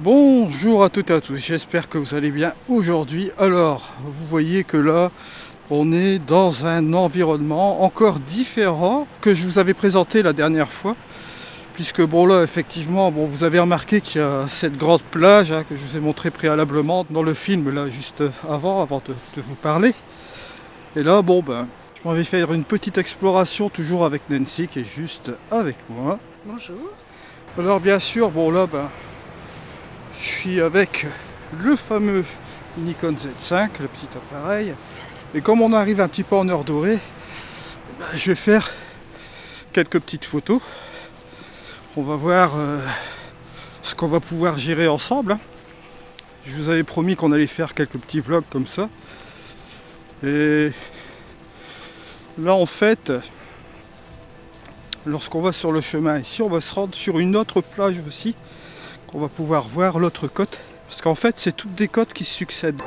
Bonjour à toutes et à tous, j'espère que vous allez bien aujourd'hui. Alors, vous voyez que là, on est dans un environnement encore différent que je vous avais présenté la dernière fois. Puisque bon là, effectivement, vous avez remarqué qu'il y a cette grande plage que je vous ai montré préalablement dans le film, là, juste avant de vous parler. Et là, je m'en vais faire une petite exploration, toujours avec Nancy, qui est juste avec moi. Bonjour. Alors bien sûr, je suis avec le fameux Nikon Z5, le petit appareil. Et comme on arrive un petit peu en heure dorée, je vais faire quelques petites photos. On va voir ce qu'on va pouvoir gérer ensemble. Je vous avais promis qu'on allait faire quelques petits vlogs comme ça. Et là en fait, lorsqu'on va sur le chemin ici, on va se rendre sur une autre plage aussi. On va pouvoir voir l'autre côte, parce qu'en fait c'est toutes des côtes qui se succèdent.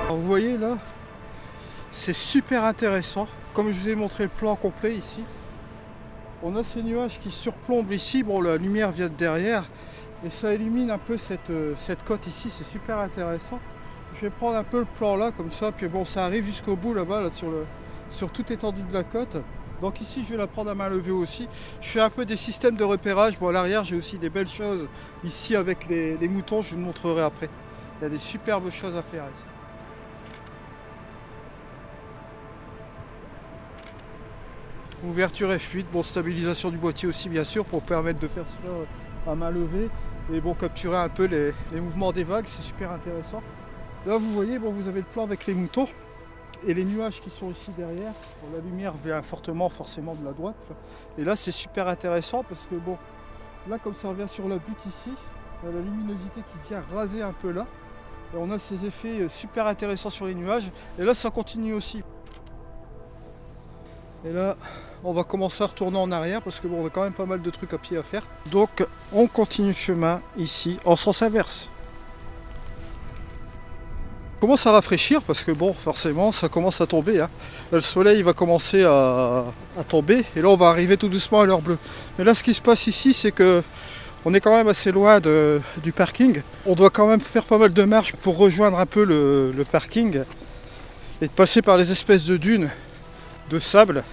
Alors vous voyez là, c'est super intéressant. Comme je vous ai montré le plan complet ici, on a ces nuages qui surplombent ici. La lumière vient de derrière et ça illumine un peu cette côte ici, c'est super intéressant. Je vais prendre un peu le plan là comme ça, puis ça arrive jusqu'au bout là-bas, là, sur toute étendue de la côte. Donc ici je vais la prendre à main levée aussi. Je fais un peu des systèmes de repérage. À l'arrière j'ai aussi des belles choses ici avec les moutons, je vous le montrerai après. Il y a des superbes choses à faire ici. Ouverture et fuite, stabilisation du boîtier aussi bien sûr pour permettre de faire cela à main levée et capturer un peu les mouvements des vagues, c'est super intéressant. Là vous voyez, vous avez le plan avec les moutons et les nuages qui sont ici derrière. La lumière vient forcément de la droite là. Et là c'est super intéressant parce que là comme ça revient sur la butte ici, la luminosité qui vient raser un peu là et on a ces effets super intéressants sur les nuages et là ça continue aussi. Et là, on va commencer à retourner en arrière parce que on a quand même pas mal de trucs à pied à faire. Donc, on continue le chemin ici en sens inverse. On commence à rafraîchir parce que forcément, ça commence à tomber. Le soleil va commencer à tomber et là, on va arriver tout doucement à l'heure bleue. Mais là, ce qui se passe ici, c'est que on est quand même assez loin du parking. On doit quand même faire pas mal de marches pour rejoindre un peu le parking et de passer par les espèces de dunes de sable.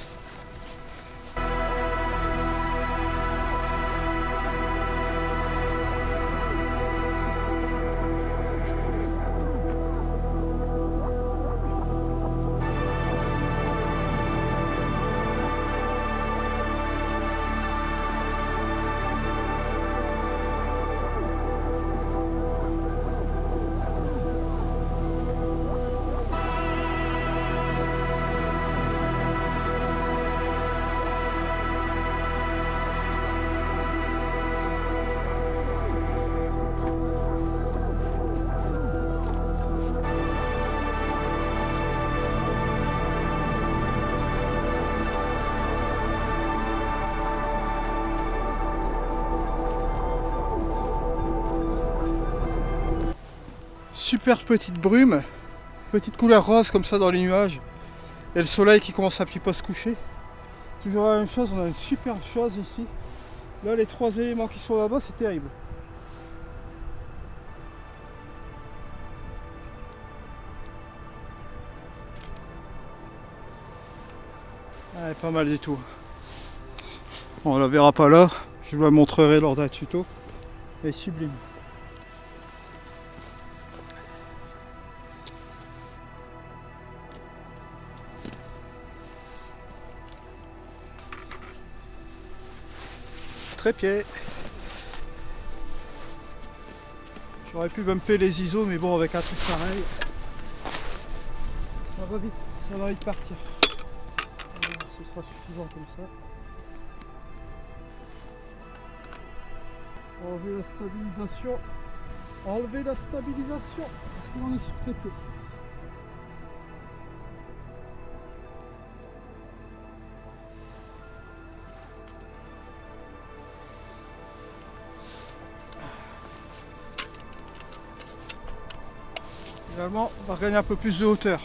super petite brume, petite couleur rose comme ça dans les nuages, et le soleil qui commence un petit peu à se coucher. Toujours la même chose, on a une super chose ici. Là, les 3 éléments qui sont là-bas, c'est terrible. Ouais, pas mal du tout. Bon, on la verra pas là, je vous la montrerai lors d'un tuto. Elle est sublime. Trépied. J'aurais pu bumper les ISO, mais bon, avec un truc pareil, ça va vite partir. Ce sera suffisant comme ça. Enlever la stabilisation. Enlever la stabilisation. Parce qu'on est sur trépied. Finalement, on va gagner un peu plus de hauteur.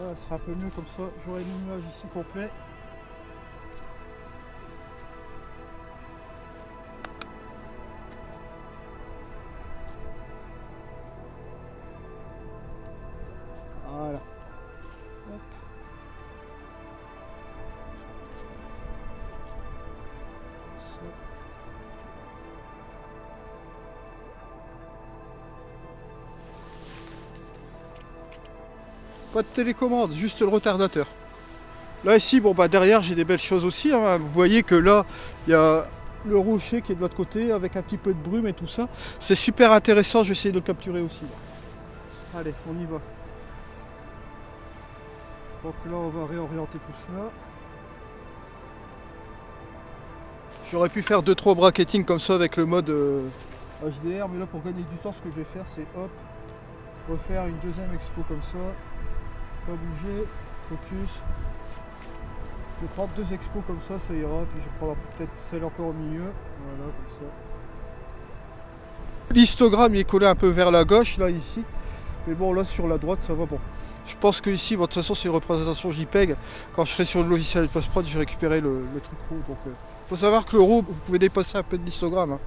Là, ça sera un peu mieux comme ça. J'aurai une image ici complet. Voilà. Hop. Ça. Pas de télécommande, juste le retardateur. Là ici, bon bah derrière j'ai des belles choses aussi, hein. Vous voyez que là il y a le rocher qui est de l'autre côté avec un petit peu de brume et tout ça. C'est super intéressant, je vais essayer de le capturer aussi. Allez, on y va. Donc là on va réorienter tout cela. J'aurais pu faire 2-3 bracketing comme ça avec le mode HDR, mais là pour gagner du temps ce que je vais faire c'est hop, refaire une deuxième expo comme ça. Pas bouger, focus. Je vais prendre 2 expos comme ça ira, puis je vais prendre peut-être celle encore au milieu. Voilà, comme ça. L'histogramme il est collé un peu vers la gauche, là, ici. Mais bon, là, sur la droite, ça va bon. Je pense que ici, bon, de toute façon, c'est une représentation JPEG. Quand je serai sur le logiciel de post-prod, je vais récupérer le truc RAW. Donc, faut savoir que le RAW, vous pouvez dépasser un peu de l'histogramme. Hein.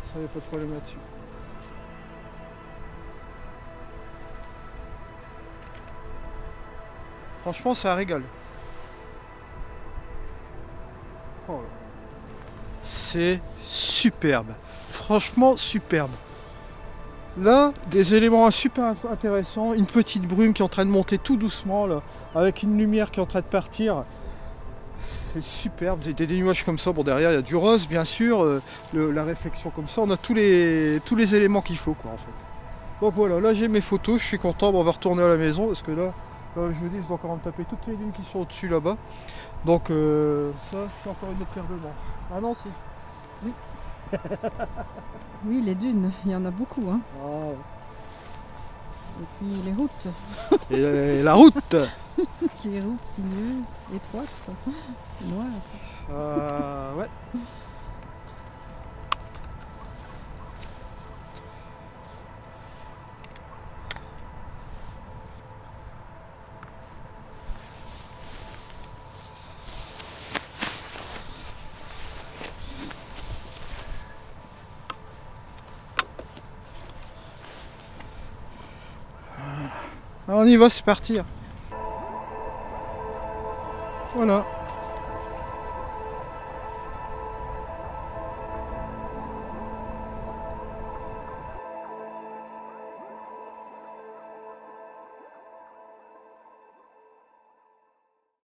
Ça, il n'y a pas de problème là-dessus. Franchement, ça régale. Oh, c'est superbe. Franchement, superbe. Là, des éléments super intéressants. Une petite brume qui est en train de monter tout doucement, là, avec une lumière qui est en train de partir. C'est superbe. Des nuages comme ça. Bon, derrière, il y a du rose, bien sûr. La réflexion comme ça. On a tous les éléments qu'il faut, quoi, en fait. Donc voilà, là, j'ai mes photos. Je suis content. Bon, on va retourner à la maison parce que là... je me dis, je dois encore me taper toutes les lignes qui sont au-dessus là-bas. Donc ça, c'est encore une autre paire de manches. Ah non, si. Oui. Oui, les dunes, il y en a beaucoup. Hein. Ah, ouais. Et puis les routes. Et la route. Les routes sinueuses, étroites, noires. Ouais. On y va, c'est parti. Voilà.